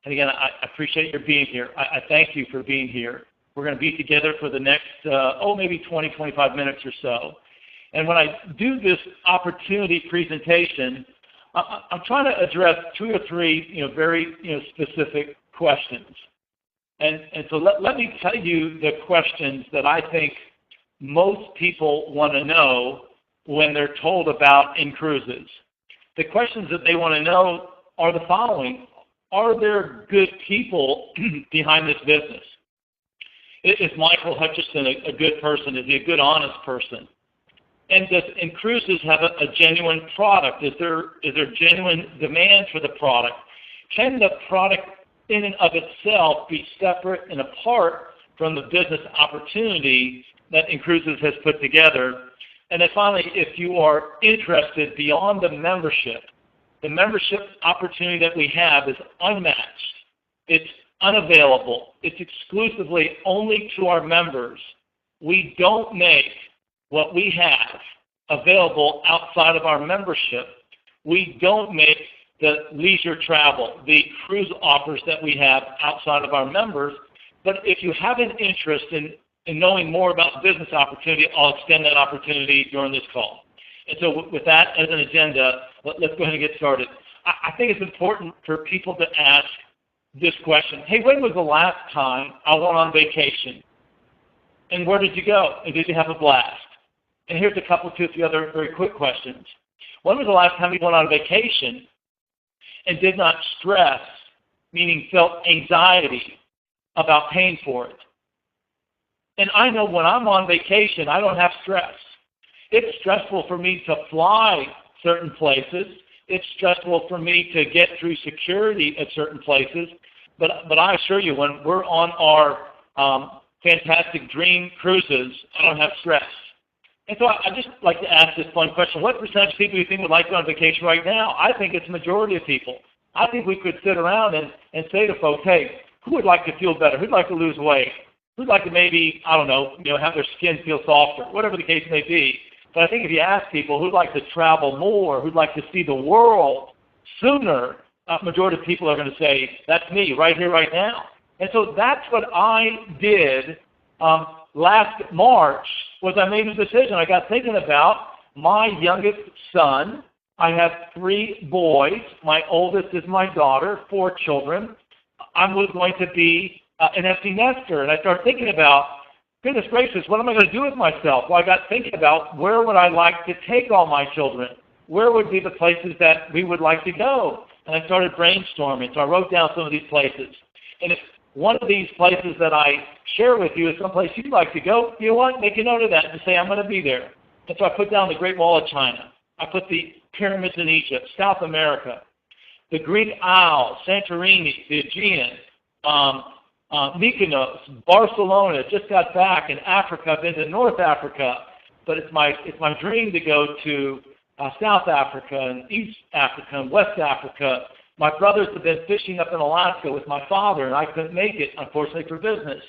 And again, I appreciate your being here. I thank you for being here. We're going to be together for the next, maybe 20, 25 minutes or so. And when I do this opportunity presentation, I'm trying to address 2 or 3, very, specific questions. And so let me tell you the questions that I think most people want to know when they're told about InCruises. The questions that they want to know are the following. Are there good people behind this business? Is Michael Hutchison a good person? Is he a good, honest person? And does InCruises have a genuine product? Is there genuine demand for the product? Can the product in and of itself be separate and apart from the business opportunity that InCruises has put together? And then finally, if you are interested beyond the membership opportunity that we have is unmatched. It's unavailable. It's exclusively only to our members. We don't make what we have available outside of our membership. We don't make the leisure travel, the cruise offers that we have outside of our members. But if you have an interest in knowing more about the business opportunity, I'll extend that opportunity during this call. And so with that as an agenda, let's go ahead and get started. I think it's important for people to ask this question. Hey, when was the last time I went on vacation? And where did you go? And did you have a blast? And here's a couple, 2 or 3 other very quick questions. When was the last time you went on vacation and did not stress, meaning felt anxiety about paying for it? And I know when I'm on vacation, I don't have stress. It's stressful for me to fly certain places. It's stressful for me to get through security at certain places. But I assure you, when we're on our fantastic dream cruises, I don't have stress. And so I just like to ask this fun question. What percentage of people do you think would like to go on vacation right now? I think it's a majority of people. I think we could sit around and say to folks, hey, who would like to feel better? Who'd like to lose weight? Who'd like to maybe, have their skin feel softer, whatever the case may be. But I think if you ask people who'd like to travel more, who'd like to see the world sooner, a majority of people are going to say, that's me right here, right now. And so that's what I did last March, was I made a decision. I got thinking about my youngest son. I have 3 boys. My oldest is my daughter, 4 children. I was going to be an empty nester. And I started thinking about, goodness gracious, what am I going to do with myself? Well, I got thinking about where would I like to take all my children? Where would be the places that we would like to go? And I started brainstorming. So I wrote down some of these places. And if one of these places that I share with you is someplace you'd like to go, you know what? Make a note of that and say, I'm going to be there. And so I put down the Great Wall of China. I put the pyramids in Egypt, South America, the Greek Isles, Santorini, the Aegean, Mykonos, Barcelona. Just got back in Africa. I've been to North Africa, but it's my dream to go to South Africa and East Africa and West Africa. My brothers have been fishing up in Alaska with my father, and I couldn't make it, unfortunately, for business.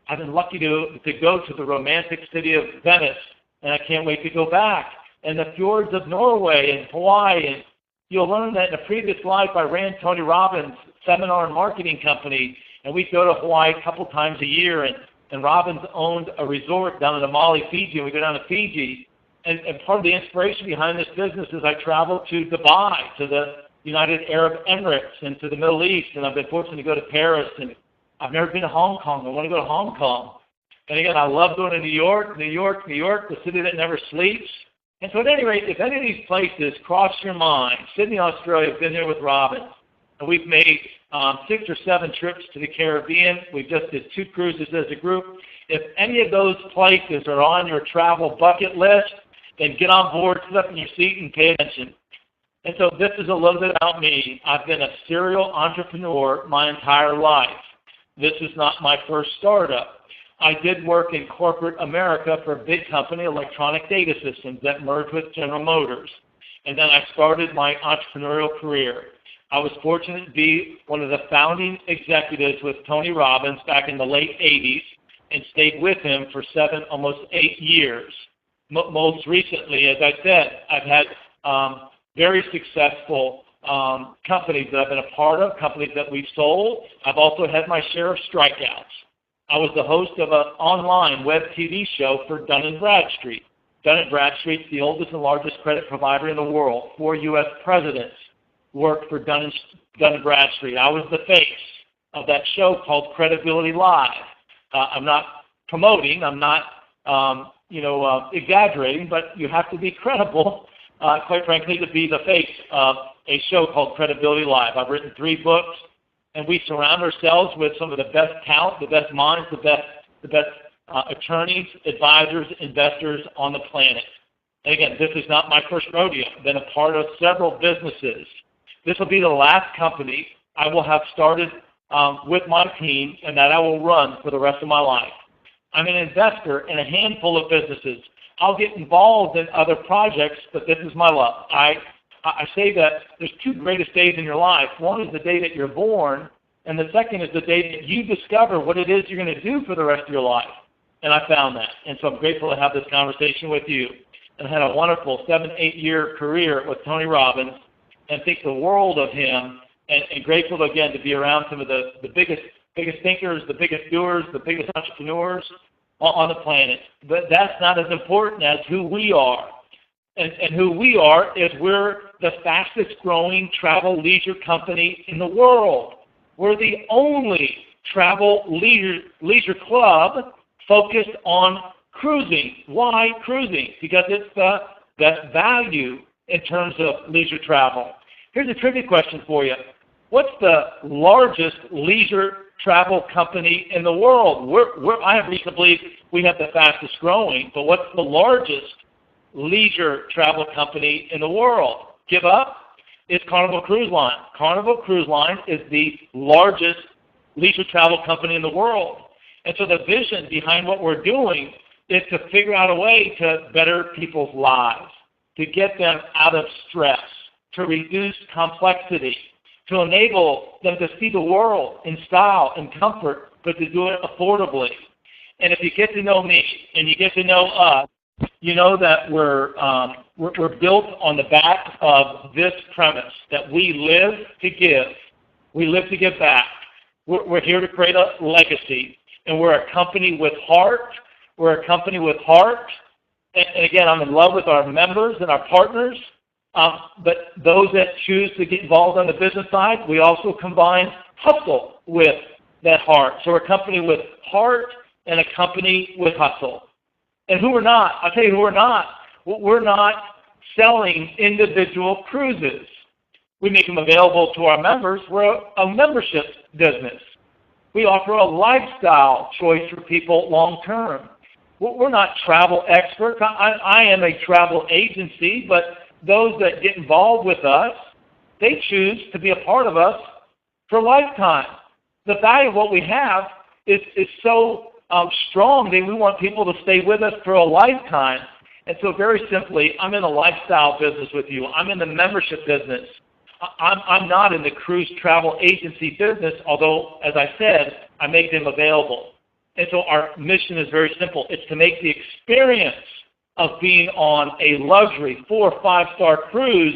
I've been lucky to go to the romantic city of Venice, and I can't wait to go back. And the fjords of Norway and Hawaii. And you'll learn that in a previous life, I ran Tony Robbins' seminar and marketing company, and we'd go to Hawaii a couple times a year. And Robbins owned a resort down in Amali, Fiji, and we go down to Fiji. And part of the inspiration behind this business is I traveled to Dubai, to the United Arab Emirates, and to the Middle East, and I've been fortunate to go to Paris, and I've never been to Hong Kong. I want to go to Hong Kong. And again, I love going to New York, the city that never sleeps. And so at any rate, if any of these places cross your mind, Sydney, Australia, I've been there with Robin, and we've made 6 or 7 trips to the Caribbean. We just did 2 cruises as a group. If any of those places are on your travel bucket list, then get on board, sit up in your seat, and pay attention. And so this is a little bit about me. I've been a serial entrepreneur my entire life. This is not my first startup. I did work in corporate America for a big company, Electronic Data Systems, that merged with General Motors. And then I started my entrepreneurial career. I was fortunate to be one of the founding executives with Tony Robbins back in the late 80s and stayed with him for 7, almost 8 years. Most recently, as I said, I've had very successful companies that I've been a part of, companies that we've sold. I've also had my share of strikeouts. I was the host of an online web TV show for Dun & Bradstreet. Dun & Bradstreet's the oldest and largest credit provider in the world. 4 U.S. presidents worked for Dun & Bradstreet. I was the face of that show called Credibility Live. I'm not promoting, I'm not exaggerating, but you have to be credible, quite frankly, to be the face of a show called Credibility Live. I've written 3 books, and we surround ourselves with some of the best talent, the best minds, the best attorneys, advisors, investors on the planet. And again, this is not my first rodeo. I've been a part of several businesses. This will be the last company I will have started with my team and that I will run for the rest of my life. I'm an investor in a handful of businesses. I'll get involved in other projects, but this is my love. I say that there's 2 greatest days in your life. One is the day that you're born, and the second is the day that you discover what it is you're going to do for the rest of your life. And I found that. And so I'm grateful to have this conversation with you. And I had a wonderful 7-8-year career with Tony Robbins and think the world of him, and grateful again to be around some of the biggest thinkers, the biggest doers, the biggest entrepreneurs on the planet. But that's not as important as who we are. And who we are is we're the fastest growing travel leisure company in the world. We're the only travel leisure club focused on cruising. Why cruising? Because it's the best value in terms of leisure travel. Here's a trivia question for you. What's the largest leisure travel company in the world? I have reason to believe we have the fastest growing, but what's the largest leisure travel company in the world? Give up? It's Carnival Cruise Line. Carnival Cruise Line is the largest leisure travel company in the world. And so the vision behind what we're doing is to figure out a way to better people's lives, to get them out of stress, to reduce complexity, to enable them to see the world in style and comfort, but to do it affordably. And if you get to know me and you get to know us, you know that we're built on the back of this premise, that we live to give. We live to give back. We're here to create a legacy, and we're a company with heart. We're a company with heart. And again, I'm in love with our members and our partners. But those that choose to get involved on the business side, we also combine hustle with that heart. So we're a company with heart and a company with hustle. And who we're not, I'll tell you who we're not. We're not selling individual cruises. We make them available to our members. We're a membership business. We offer a lifestyle choice for people long term. We're not travel experts. I am a travel agency, but those that get involved with us, they choose to be a part of us for a lifetime. The value of what we have is so strong that we want people to stay with us for a lifetime. And so very simply, I'm in a lifestyle business with you. I'm in the membership business. I'm not in the cruise travel agency business, although, as I said, I make them available. And so our mission is very simple. It's to make the experience of being on a luxury 4- or 5-star cruise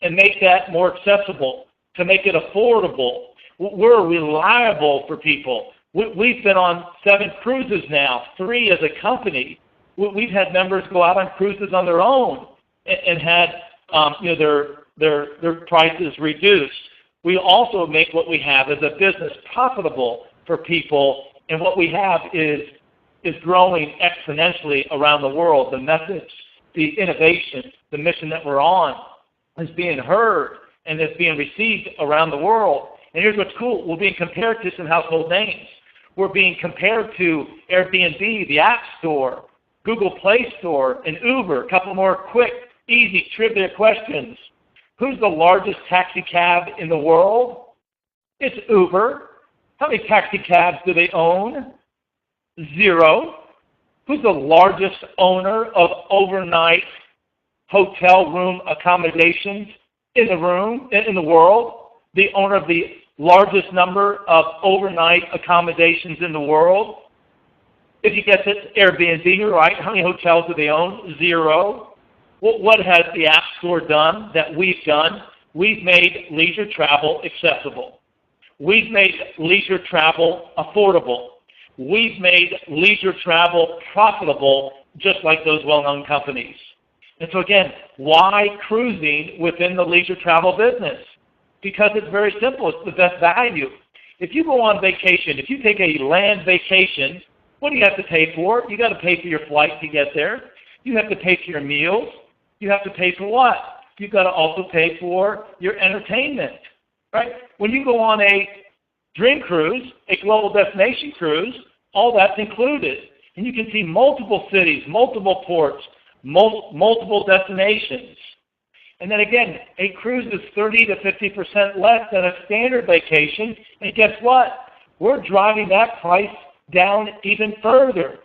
and make that more accessible, to make it affordable. We're reliable for people. We've been on 7 cruises now, 3 as a company. We've had members go out on cruises on their own and had their prices reduced. We also make what we have as a business profitable for people, and what we have is growing exponentially around the world. The message, the innovation, the mission that we're on is being heard and is being received around the world. And here's what's cool. We're being compared to some household names. We're being compared to Airbnb, the App Store, Google Play Store, and Uber. A couple more quick, easy trivia questions. Who's the largest taxi cab in the world? It's Uber. How many taxi cabs do they own? 0. Who's the largest owner of overnight hotel room accommodations in the world? The owner of the largest number of overnight accommodations in the world? If you guess it, Airbnb, you're right. How many hotels do they own? 0. What has the App Store done that we've done? we've made leisure travel accessible. We've made leisure travel affordable. We've made leisure travel profitable, just like those well-known companies. And so again, why cruising within the leisure travel business? Because it's very simple. It's the best value. If you go on vacation, if you take a land vacation, what do you have to pay for? You got to pay for your flight to get there. You have to pay for your meals. You have to pay for what? You've got to also pay for your entertainment, right? When you go on a dream cruise, a global destination cruise, all that's included. And you can see multiple cities, multiple ports, multiple destinations. And then again, a cruise is 30 to 50% less than a standard vacation. And guess what? We're driving that price down even further.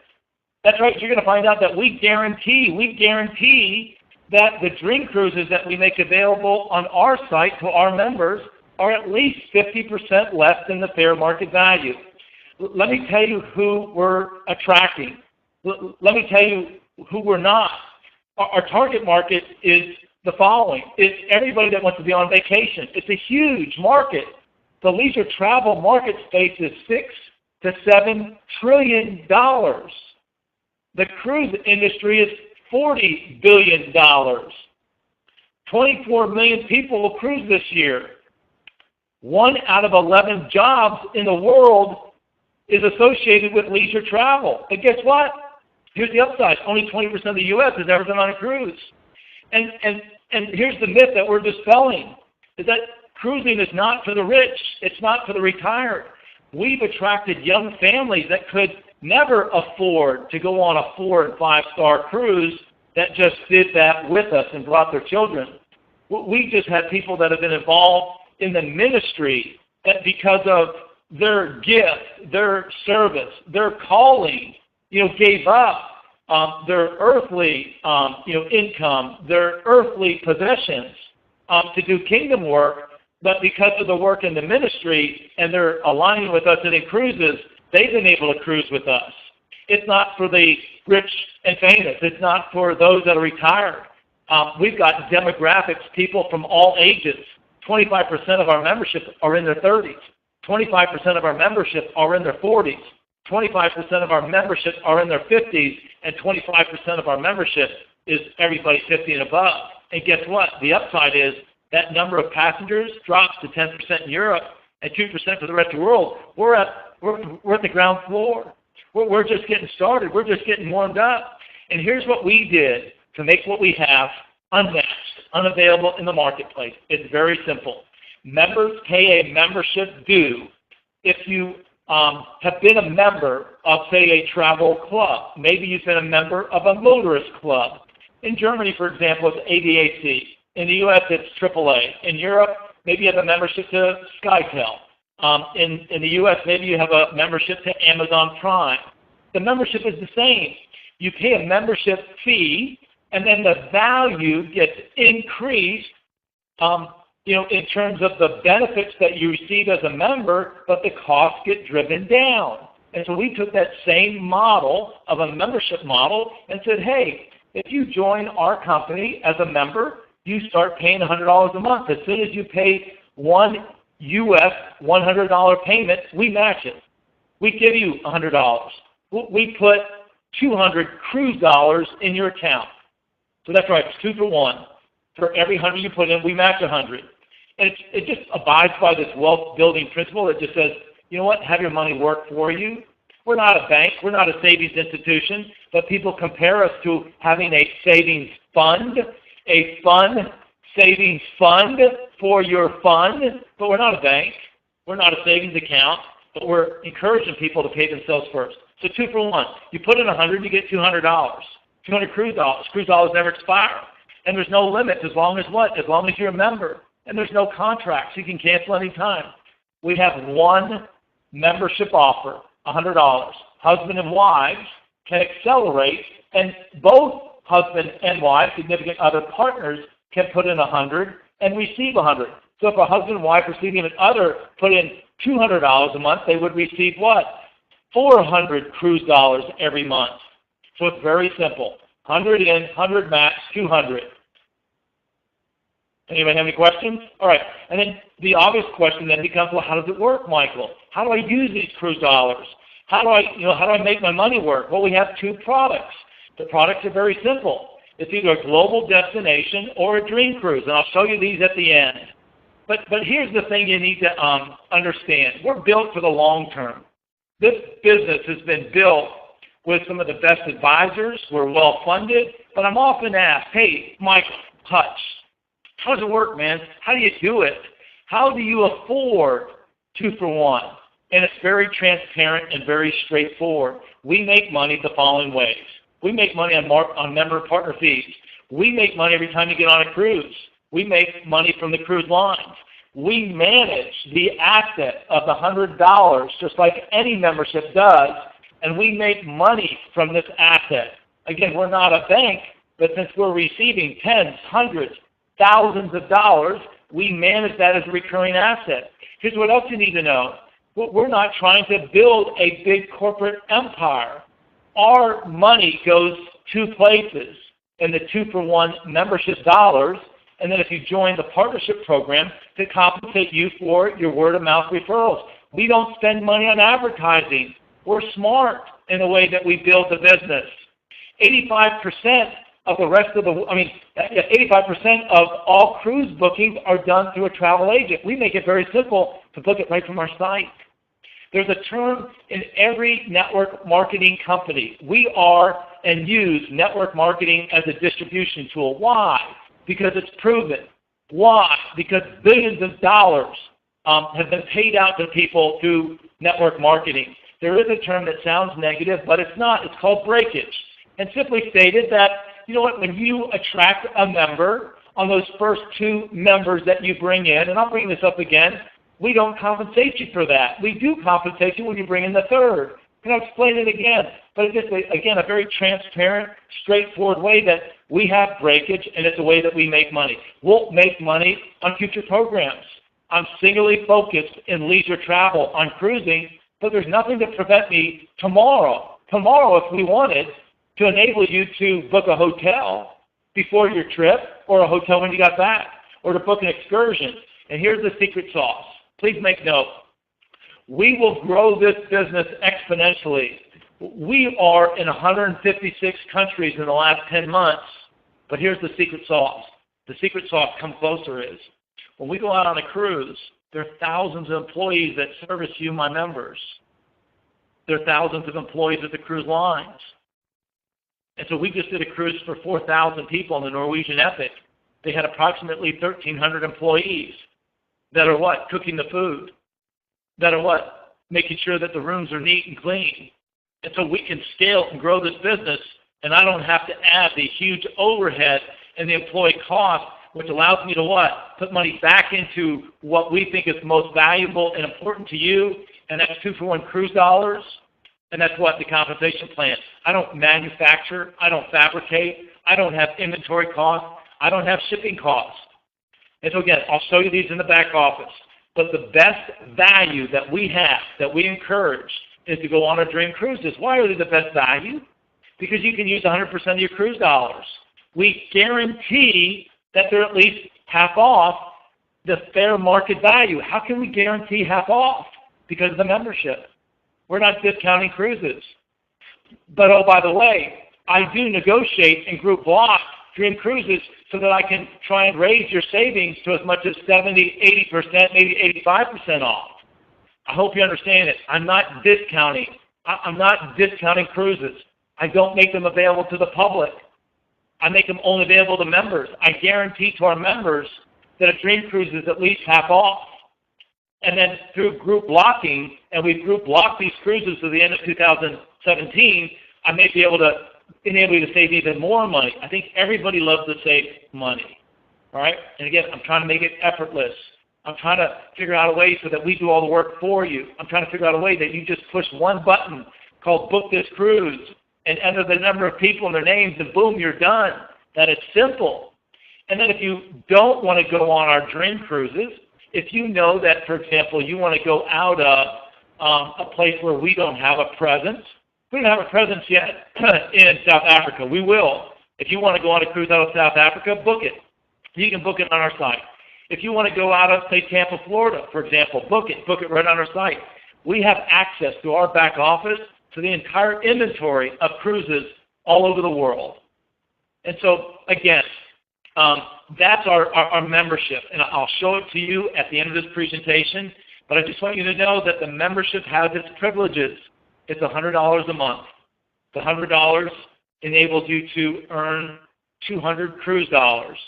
That's right. You're going to find out that we guarantee that the dream cruises that we make available on our site to our members are at least 50% less than the fair market value. Let me tell you who we're attracting. Let me tell you who we're not. Our target market is the following. It's everybody that wants to be on vacation. It's a huge market. The leisure travel market space is $6 to $7 trillion. The cruise industry is $40 billion. 24 million people will cruise this year. 1 out of 11 jobs in the world is associated with leisure travel. And guess what? Here's the upside. Only 20% of the U.S. has ever been on a cruise. And here's the myth that we're dispelling, is that cruising is not for the rich. It's not for the retired. We've attracted young families that could never afford to go on a 4- and 5-star cruise that just did that with us and brought their children. We just had people that have been involved in the ministry that because of their gift, their service, their calling, gave up their earthly, income, their earthly possessions to do kingdom work. But because of the work in the ministry and they're aligning with us at InCruises, they've been able to cruise with us. It's not for the rich and famous. It's not for those that are retired. We've got demographics, people from all ages. 25% of our membership are in their 30s. 25% of our membership are in their 40s. 25% of our membership are in their 50s. And 25% of our membership is everybody 50 and above. And guess what? The upside is that number of passengers drops to 10% in Europe and 2% for the rest of the world. We're at the ground floor. We're just getting started. We're just getting warmed up. And here's what we did to make what we have unmatched, unavailable in the marketplace. It's very simple. Members pay a membership due if you have been a member of, say, a travel club. Maybe you've been a member of a motorist club. In Germany, for example, it's ADAC. In the U.S., it's AAA. In Europe, maybe you have a membership to SkyTel. In the U.S., maybe you have a membership to Amazon Prime. The membership is the same. You pay a membership fee, and then the value gets increased, in terms of the benefits that you receive as a member, but the costs get driven down. And so we took that same model of a membership model and said, hey, if you join our company as a member, you start paying $100 a month. As soon as you pay one U.S. $100 payment, we match it. We give you $100. We put 200 cruise dollars in your account. So that's right, it's 2 for 1. For every 100 you put in, we match 100. And it just abides by this wealth building principle that just says, you know what, have your money work for you. We're not a bank, we're not a savings institution, but people compare us to having a savings fund, a fund, savings fund for your fund, but we're not a bank, we're not a savings account, but we're encouraging people to pay themselves first. So 2 for 1. You put in 100, you get $200. 200 cruise dollars. Cruise dollars never expire. And there's no limit as long as what? As long as you're a member. And there's no contracts. You can cancel any time. We have one membership offer, $100. Husband and wives can accelerate, and both husband and wife, significant other partners, can put in 100 and receive 100. So if a husband and wife receiving an other put in $200 a month, they would receive what? 400 cruise dollars every month. So it's very simple. 100 in, 100 max, 200. Anybody have any questions? All right. And then the obvious question then becomes, well, how does it work, Michael? How do I use these cruise dollars? How do I make my money work? Well, we have two products. The products are very simple. It's either a global destination or a dream cruise, and I'll show you these at the end. But here's the thing you need to understand. We're built for the long term. This business has been built with some of the best advisors. We're well funded, but I'm often asked, hey, Mike Hutch, how does it work, man? How do you do it? How do you afford 2-for-1? And it's very transparent and very straightforward. We make money the following ways. We make money on member partner fees. We make money every time you get on a cruise. We make money from the cruise lines. We manage the asset of the $100 just like any membership does, and we make money from this asset. Again, we're not a bank, but since we're receiving tens, hundreds, thousands of dollars, we manage that as a recurring asset. Here's what else you need to know. We're not trying to build a big corporate empire. Our money goes two places, in the 2-for-1 membership dollars, and then if you join the partnership program, to compensate you for your word-of-mouth referrals. We don't spend money on advertising. We're smart in the way that we build the business. 85% of the rest of 85% of all cruise bookings are done through a travel agent. We make it very simple to book it right from our site. There's a term in every network marketing company. We are and use network marketing as a distribution tool. Why? Because it's proven. Why? Because billions of dollars have been paid out to people through network marketing. There is a term that sounds negative, but it's not. It's called breakage. And simply stated that, you know what, when you attract a member, on those first 2 members that you bring in, and I'll bring this up again, we don't compensate you for that. We do compensate you when you bring in the third. And I'll explain it again. But it's just, again, a very transparent, straightforward way that we have breakage, and it's a way that we make money. We'll make money on future programs. I'm singularly focused in leisure travel on cruising, but there's nothing to prevent me tomorrow, if we wanted, to enable you to book a hotel before your trip or a hotel when you got back, or to book an excursion. And here's the secret sauce. Please make note. We will grow this business exponentially. We are in 156 countries in the last 10 months, but here's the secret sauce. The secret sauce, come closer, is when we go out on a cruise, there are thousands of employees that service you, my members. There are thousands of employees at the cruise lines. And so we just did a cruise for 4,000 people on the Norwegian Epic. They had approximately 1,300 employees that are what? Cooking the food. That are what? Making sure that the rooms are neat and clean. And so we can scale and grow this business, and I don't have to add the huge overhead and the employee cost, which allows me to what? Put money back into what we think is most valuable and important to you, and that's 2-for-1 cruise dollars, and that's what? The compensation plan. I don't manufacture. I don't fabricate. I don't have inventory costs. I don't have shipping costs. And so again, I'll show you these in the back office. But the best value that we have, that we encourage, is to go on our dream cruises. Why are they the best value? Because you can use 100% of your cruise dollars. We guarantee that they're at least half off the fair market value. How can we guarantee half off? Because of the membership. We're not discounting cruises. But oh, by the way, I do negotiate in group block dream cruises so that I can try and raise your savings to as much as 70, 80%, maybe 85% off. I hope you understand it. I'm not discounting. I'm not discounting cruises. I don't make them available to the public. I make them only available to members. I guarantee to our members that a dream cruise is at least half off. And then through group blocking, and we've group blocked these cruises to the end of 2017, I may be able to enable you to save even more money. I think everybody loves to save money. All right? And again, I'm trying to make it effortless. I'm trying to figure out a way so that we do all the work for you. I'm trying to figure out a way that you just push one button called Book This Cruise and enter the number of people and their names, and boom, you're done. That it's simple. And then if you don't want to go on our dream cruises, if you know that, for example, you want to go out of a place where we don't have a presence, we don't have a presence yet in South Africa. We will. If you want to go on a cruise out of South Africa, book it. You can book it on our site. If you want to go out of, say, Tampa, Florida, for example, book it right on our site. We have access to our back office to the entire inventory of cruises all over the world. And so, again, that's our membership, and I'll show it to you at the end of this presentation, but I just want you to know that the membership has its privileges. It's $100 a month. The $100 enables you to earn 200 cruise dollars.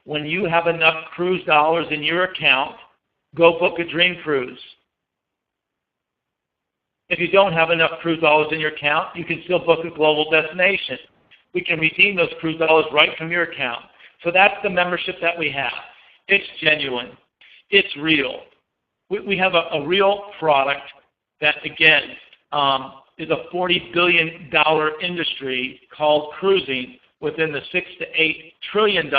When you have enough cruise dollars in your account, go book a dream cruise. If you don't have enough cruise dollars in your account, you can still book a global destination. We can redeem those cruise dollars right from your account. So that's the membership that we have. It's genuine. It's real. We have a real product that, again, is a $40 billion industry called cruising within the $6 to $8 trillion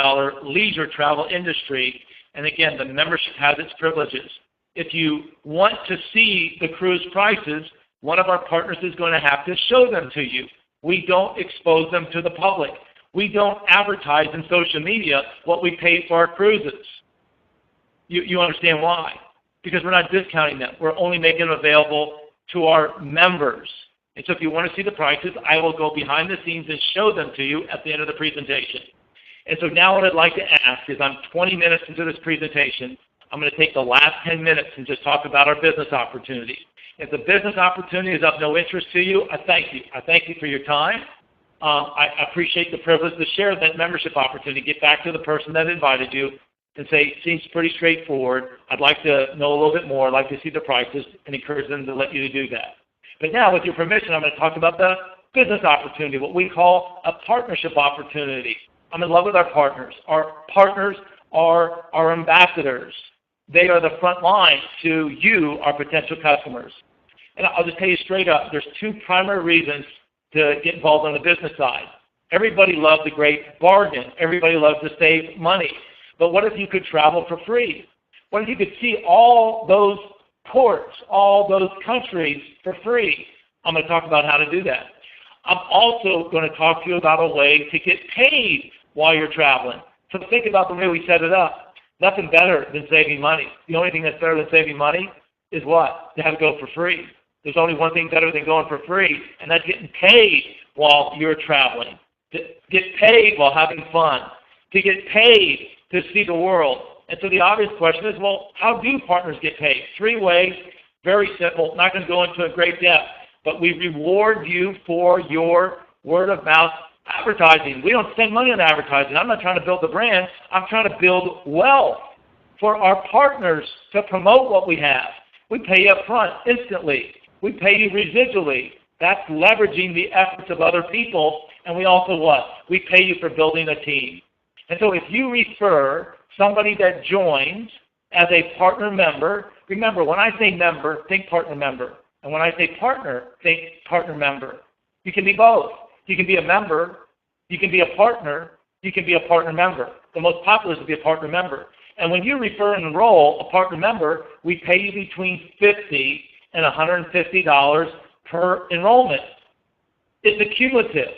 leisure travel industry. And again, the membership has its privileges. If you want to see the cruise prices, one of our partners is going to have to show them to you. We don't expose them to the public. We don't advertise in social media what we pay for our cruises. You understand why? Because we're not discounting them. We're only making them available to our members. And so if you want to see the prices, I will go behind the scenes and show them to you at the end of the presentation. And so now what I'd like to ask is, I'm 20 minutes into this presentation. I'm going to take the last 10 minutes and just talk about our business opportunity. If the business opportunity is of no interest to you, I thank you. I thank you for your time. I appreciate the privilege to share that membership opportunity. Get back to the person that invited you and say, seems pretty straightforward. I'd like to know a little bit more. I'd like to see the prices, and encourage them to let you do that. But now, with your permission, I'm going to talk about the business opportunity, what we call a partnership opportunity. I'm in love with our partners. Our partners are our ambassadors. They are the front line to you, our potential customers. And I'll just tell you straight up, there's two primary reasons to get involved on the business side. Everybody loves a great bargain. Everybody loves to save money. But what if you could travel for free? What if you could see all those ports, all those countries for free? I'm going to talk about how to do that. I'm also going to talk to you about a way to get paid while you're traveling. So think about the way we set it up. Nothing better than saving money. The only thing that's better than saving money is what? To have it go for free. There's only one thing better than going for free, and that's getting paid while you're traveling. To get paid while having fun. To get paid to see the world. And so the obvious question is, well, how do partners get paid? 3 ways, very simple, not going to go into a great depth, but we reward you for your word-of-mouth advertising. We don't spend money on advertising. I'm not trying to build a brand. I'm trying to build wealth for our partners to promote what we have. We pay you up front instantly. We pay you residually. That's leveraging the efforts of other people. And we also what? We pay you for building a team. And so if you refer somebody that joins as a partner member, remember, when I say member, think partner member. And when I say partner, think partner member. You can be both. You can be a member, you can be a partner, you can be a partner member. The most popular is to be a partner member. And when you refer and enroll a partner member, we pay you between $50 and $150 per enrollment. It's accumulative,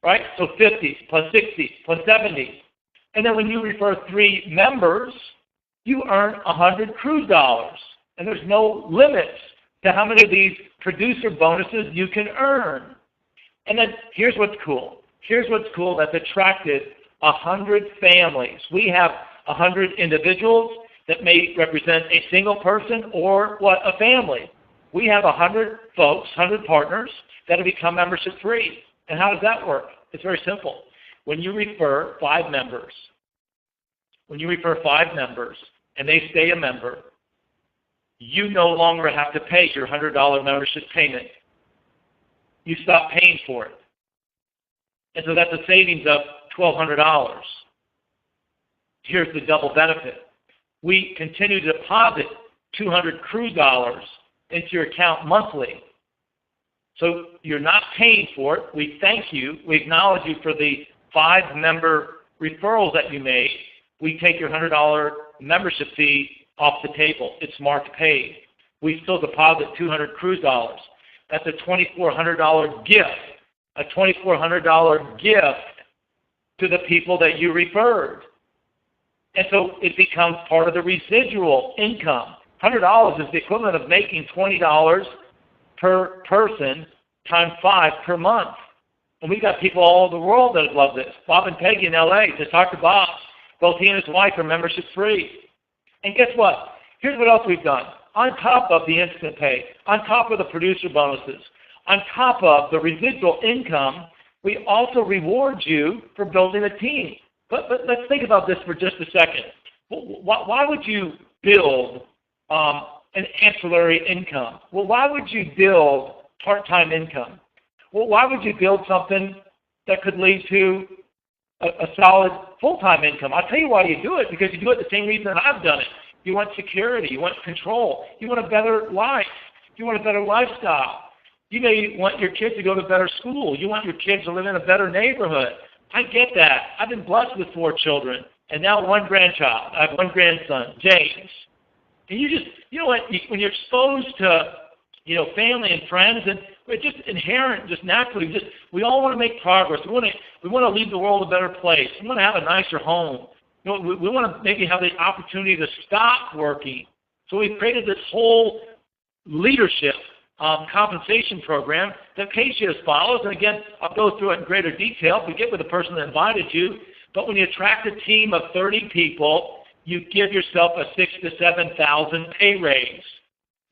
right? So 50 plus 60 plus 70. And then when you refer 3 members, you earn 100 cruise dollars. And there's no limits to how many of these producer bonuses you can earn. And then here's what's cool. Here's what's cool that's attracted 100 families. We have 100 individuals that may represent a single person or what, a family. We have 100 folks, 100 partners that have become membership free. And how does that work? It's very simple. When you refer 5 members, and they stay a member, you no longer have to pay your $100 membership payment. You stop paying for it. And so that's a savings of $1,200. Here's the double benefit. We continue to deposit 200 cruise dollars into your account monthly. So you're not paying for it. We thank you. We acknowledge you for the 5 member referrals that you made. We take your $100 membership fee off the table. It's marked paid. We still deposit 200 cruise dollars. That's a $2,400 gift, a $2,400 gift to the people that you referred. And so it becomes part of the residual income. $100 is the equivalent of making $20 per person times 5 per month. And we've got people all over the world that love this. Bob and Peggy in LA, just talk to Bob. Both he and his wife are membership free. And guess what? Here's what else we've done. On top of the instant pay, on top of the producer bonuses, on top of the residual income, we also reward you for building a team. But let's think about this for just a second. Why would you build an ancillary income? Well, why would you build part-time income? Well, why would you build something that could lead to a solid full-time income? I'll tell you why you do it, because you do it the same reason I've done it. You want security. You want control. You want a better life. You want a better lifestyle. You may want your kids to go to a better school. You want your kids to live in a better neighborhood. I get that. I've been blessed with 4 children, and now 1 grandchild. I have 1 grandson, James. And you know what, when you're exposed to, family and friends, and it's just inherent, just naturally, we all want to make progress. We want to leave the world a better place. We want to have a nicer home. We want to maybe have the opportunity to stop working. So we've created this whole leadership compensation program that pays you as follows. And again, I'll go through it in greater detail. We get with the person that invited you. But when you attract a team of 30 people, you give yourself a $6,000 to $7,000 pay raise.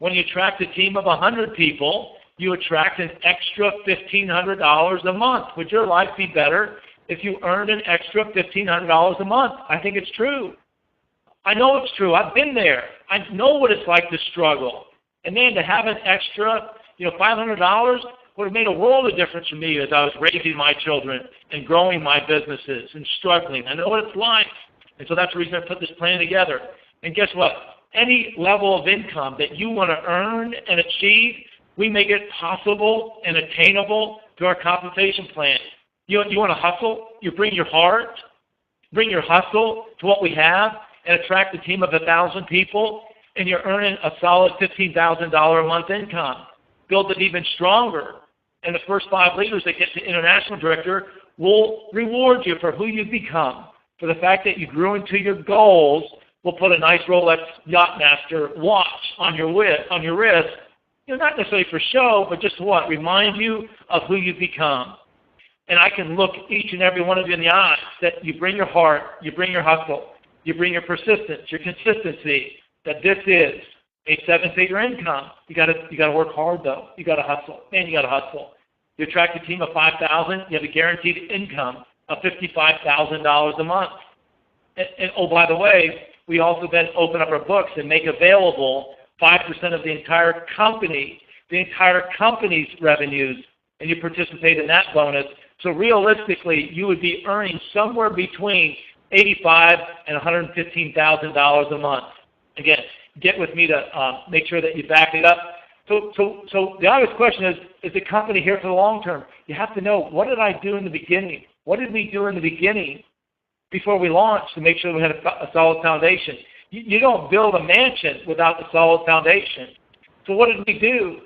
When you attract a team of 100 people, you attract an extra $1,500 a month. Would your life be better if you earned an extra $1,500 a month? I think it's true. I know it's true. I've been there. I know what it's like to struggle. And then to have an extra, $500 would have made a world of difference for me as I was raising my children and growing my businesses and struggling. I know what it's like. And so that's the reason I put this plan together. And guess what? Any level of income that you want to earn and achieve, we make it possible and attainable through our compensation plan. You want to hustle? You bring your heart, bring your hustle to what we have, and attract a team of 1,000 people, and you're earning a solid $15,000 a month income. Build it even stronger. And the first 5 leaders that get to international director will reward you for who you've become. For the fact that you grew into your goals, we'll put a nice Rolex Yachtmaster watch on your wrist. Not necessarily for show, but just what? Remind you of who you've become. And I can look each and every one of you in the eyes that you bring your heart, you bring your hustle, you bring your persistence, your consistency, that this is a 7-figure income. You got to work hard though. You got to hustle. Man, you got to hustle. You attract a team of 5,000. You have a guaranteed income of $55,000 a month. And oh, by the way, we also then open up our books and make available 5% of the entire company's revenues, and you participate in that bonus. So realistically, you would be earning somewhere between $85,000 and $115,000 a month. Again, get with me to make sure that you back it up. So the obvious question is the company here for the long term? You have to know, what did I do in the beginning? What did we do in the beginning before we launched to make sure we had a solid foundation? You don't build a mansion without a solid foundation. So what did we do?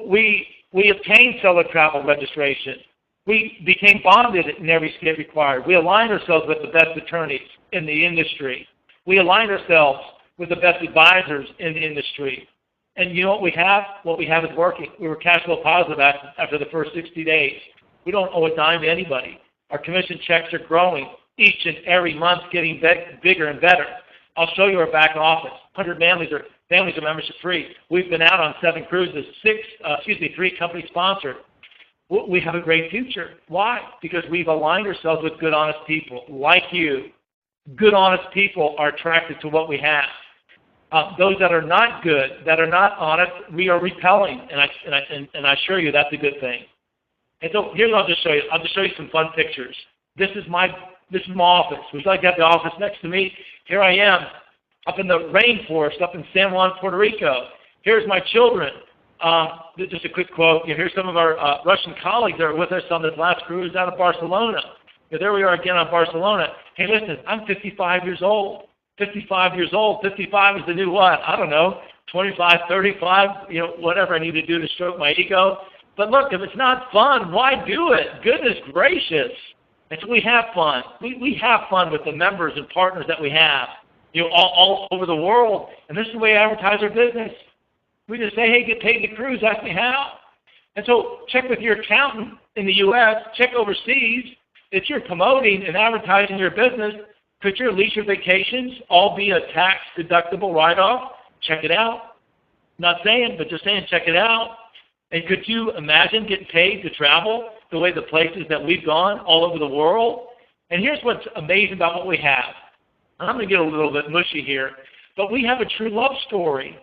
We obtained seller travel registration. We became bonded in every state required. We aligned ourselves with the best attorneys in the industry. We aligned ourselves with the best advisors in the industry. And you know what we have? What we have is working. We were cash flow positive after the first 60 days. We don't owe a dime to anybody. Our commission checks are growing each and every month, getting bigger and better. I'll show you our back office. 100 families are membership free. We've been out on 7 cruises, 3 company sponsored. We have a great future. Why? Because we've aligned ourselves with good, honest people like you. Good, honest people are attracted to what we have. Those that are not good, that are not honest, we are repelling, and I assure you that's a good thing. And so here's what I'll just show you. I'll just show you some fun pictures. This is my office. Would you like to have the office next to me? Here I am, up in the rainforest, up in San Juan, Puerto Rico. Here's my children. Just a quick quote. Here's some of our Russian colleagues that are with us on this last cruise out of Barcelona. There we are again on Barcelona. Hey, listen, I'm 55 years old. 55 years old. 55 is the new what? I don't know, 25, 35, whatever I need to do to stroke my ego. But look, if it's not fun, why do it? Goodness gracious. And so we have fun. We have fun with the members and partners that we have. all over the world. And this is the way we advertise our business. We just say, hey, get paid to cruise. Ask me how. And so check with your accountant in the U.S. Check overseas. If you're promoting and advertising your business, could your leisure vacations all be a tax-deductible write-off? Check it out. Not saying, but just saying check it out. And could you imagine getting paid to travel the way the places that we've gone all over the world? And here's what's amazing about what we have. I'm going to get a little bit mushy here, but we have a true love story.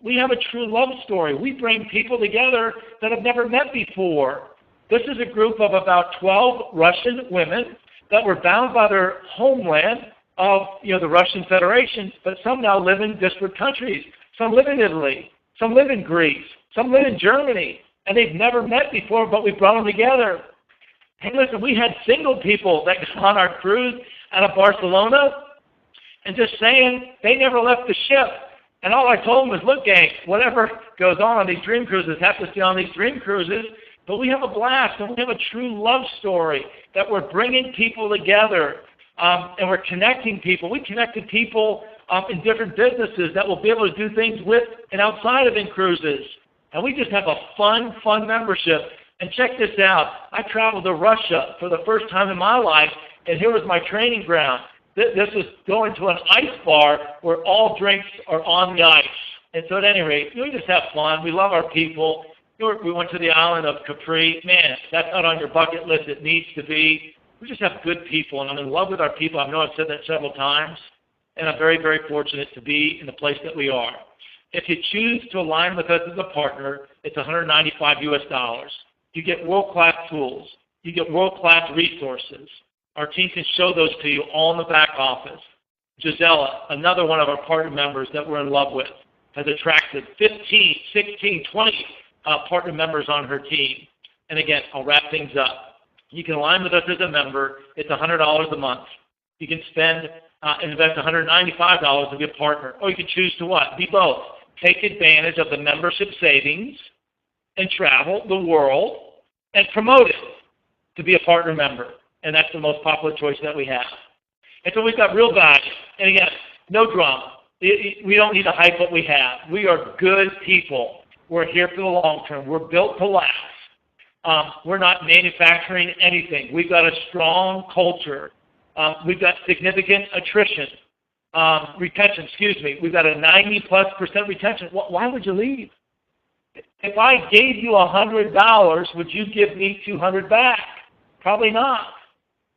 We have a true love story. We bring people together that have never met before. This is a group of about 12 Russian women that were bound by their homeland of the Russian Federation, but some now live in disparate countries. Some live in Italy. Some live in Greece. Some live in Germany. And they've never met before, but we brought them together. Hey, listen, we had single people that got on our cruise out of Barcelona, and just saying, they never left the ship. And all I told them was, look, gang, whatever goes on these dream cruises, have to stay on these dream cruises. But we have a blast, and we have a true love story that we're bringing people together, and we're connecting people. We connected people in different businesses that will be able to do things with and outside of InCruises. And we just have a fun membership. And check this out. I traveled to Russia for the first time in my life, and here was my training ground. This is going to an ice bar where all drinks are on the ice. And so at any rate, we just have fun. We love our people. We went to the island of Capri. Man, that's not on your bucket list. It needs to be. We just have good people, and I'm in love with our people. I know I've said that several times, and I'm very, very fortunate to be in the place that we are. If you choose to align with us as a partner, it's $195 US. You get world-class tools. You get world-class resources. Our team can show those to you all in the back office. Gisela, another one of our partner members that we're in love with, has attracted 15, 16, 20 partner members on her team. And again, I'll wrap things up. You can align with us as a member. It's $100 a month. You can spend and invest $195 to be a partner. Or you can choose to what? Be both. Take advantage of the membership savings and travel the world and promote it to be a partner member. And that's the most popular choice that we have. And so we've got real value. And again, no drama. We don't need to hype what we have. We are good people. We're here for the long term. We're built to last. We're not manufacturing anything. We've got a strong culture. We've got significant retention. We've got a 90+% retention. Why would you leave? If I gave you $100, would you give me $200 back? Probably not.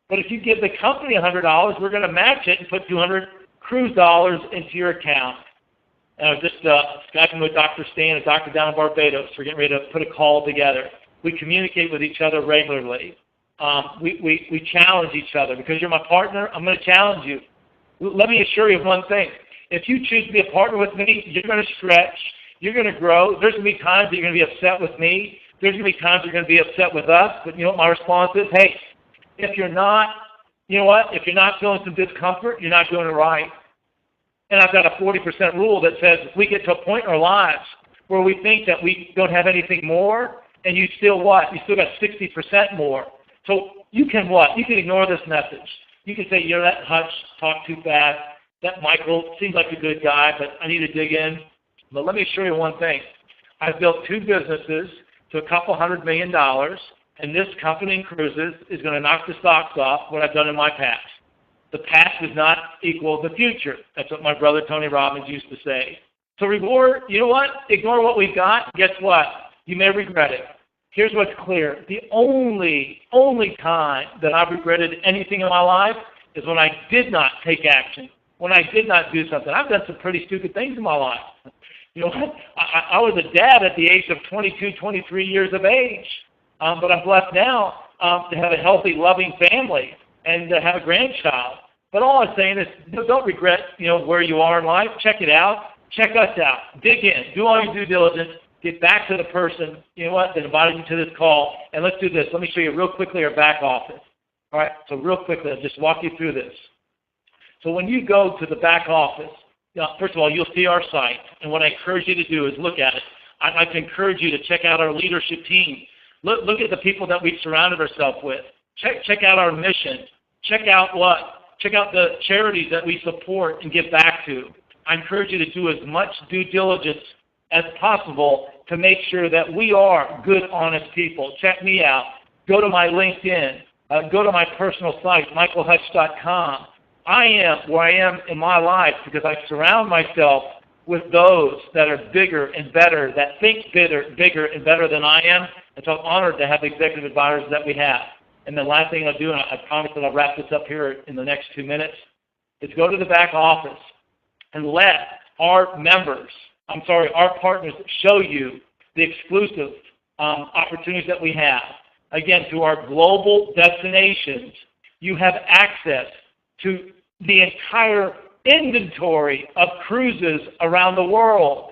But if you give the company $100, we're going to match it and put $200 cruise dollars into your account. And I was just Skyping with Dr. Stan, a doctor down in Barbados. We're getting ready to put a call together. We communicate with each other regularly. We challenge each other. Because you're my partner, I'm going to challenge you. Let me assure you of one thing. If you choose to be a partner with me, you're going to stretch. You're going to grow. There's going to be times that you're going to be upset with me. There's going to be times you're going to be upset with us. But you know what my response is? Hey, if you're not, you know what? If you're not feeling some discomfort, you're not doing it right. And I've got a 40% rule that says if we get to a point in our lives where we think that we don't have anything more, and you still what? You still got 60% more. So you can what? You can ignore this message. You can say, that Hutch talked too fast. That Michael seems like a good guy, but I need to dig in. But let me assure you one thing. I've built 2 businesses to a couple $100 million, and this company, InCruises, is going to knock the socks off what I've done in my past. The past does not equal the future. That's what my brother Tony Robbins used to say. So ignore what we've got. Guess what? You may regret it. Here's what's clear. The only time that I've regretted anything in my life is when I did not take action, when I did not do something. I've done some pretty stupid things in my life. You know what? I was a dad at the age of 22, 23 years of age. But I'm blessed now to have a healthy, loving family and to have a grandchild. But all I'm saying is don't regret, where you are in life. Check it out. Check us out. Dig in. Do all your due diligence. Get back to the person, that invited you to this call. And let's do this. Let me show you real quickly our back office. All right, so real quickly, I'll just walk you through this. So when you go to the back office, first of all, you'll see our site. And what I encourage you to do is look at it. I'd like to encourage you to check out our leadership team. Look at the people that we've surrounded ourselves with. Check out our mission. Check out what? Check out the charities that we support and give back to. I encourage you to do as much due diligence as possible to make sure that we are good, honest people. Check me out. Go to my LinkedIn. Go to my personal site, michaelhutch.com. I am where I am in my life because I surround myself with those that are bigger and better, that think bigger and better than I am. And so I'm honored to have the executive advisors that we have. And the last thing I'll do, and I promise that I'll wrap this up here in the next 2 minutes, is go to the back office and let our partners show you the exclusive opportunities that we have. Again, to our global destinations, you have access to the entire inventory of cruises around the world.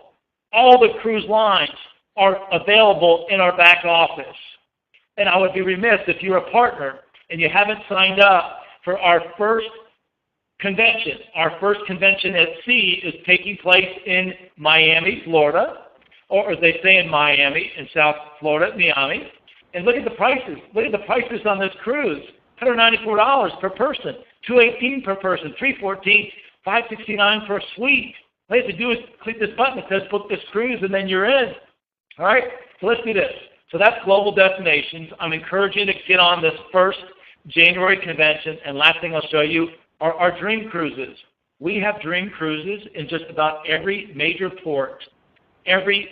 All the cruise lines are available in our back office. And I would be remiss if you're a partner and you haven't signed up for our first convention. Our first convention at sea is taking place in Miami, Florida, or as they say in Miami, in South Florida, Miami. And look at the prices. Look at the prices on this cruise. $194 per person, $218 per person, $314, $569 for a suite. All you have to do is click this button that says book this cruise and then you're in. All right? So let's do this. So that's global destinations. I'm encouraging you to get on this first January convention. And last thing I'll show you are our dream cruises. We have dream cruises in just about every major port, every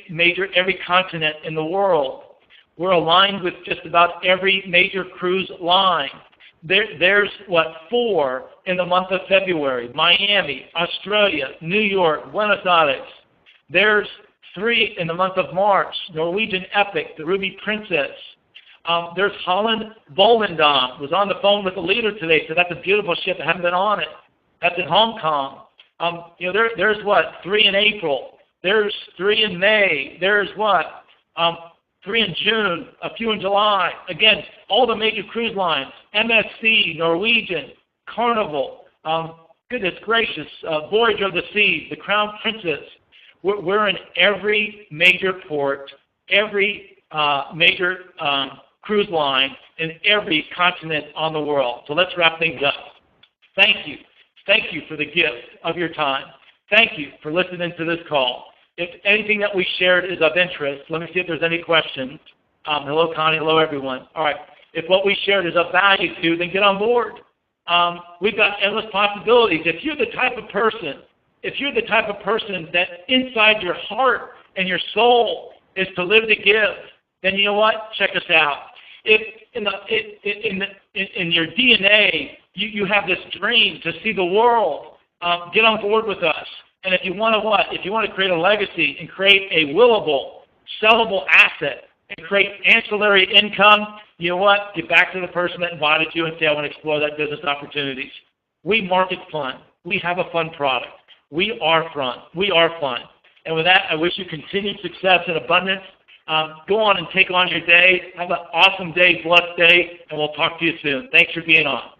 continent in the world. We're aligned with just about every major cruise line. There's 4 in the month of February: Miami, Australia, New York, Buenos Aires. There's 3 in the month of March: Norwegian Epic, the Ruby Princess. There's Holland Volendam. Was on the phone with the leader today, so that's a beautiful ship. I haven't been on it. That's in Hong Kong. There's 3 in April. There's 3 in May. There's 3 in June, a few in July. Again, all the major cruise lines: MSC, Norwegian, Carnival, goodness gracious, Voyage of the Seas, the Crown Princess. We're in every major port, every major cruise line, in every continent on the world. So let's wrap things up. Thank you. Thank you for the gift of your time. Thank you for listening to this call. If anything that we shared is of interest, let me see if there's any questions. Hello, Connie. Hello, everyone. All right. If what we shared is of value to you, then get on board. We've got endless possibilities. If you're the type of person that inside your heart and your soul is to live to give, then you know what? Check us out. If in your DNA you have this dream to see the world, get on board with us. And if you want to create a legacy and create a willable, sellable asset and create ancillary income, you know what? Get back to the person that invited you and say, I want to explore that business opportunities. We market fun. We have a fun product. We are fun. And with that, I wish you continued success and abundance. Go on and take on your day. Have an awesome day, blessed day, and we'll talk to you soon. Thanks for being on.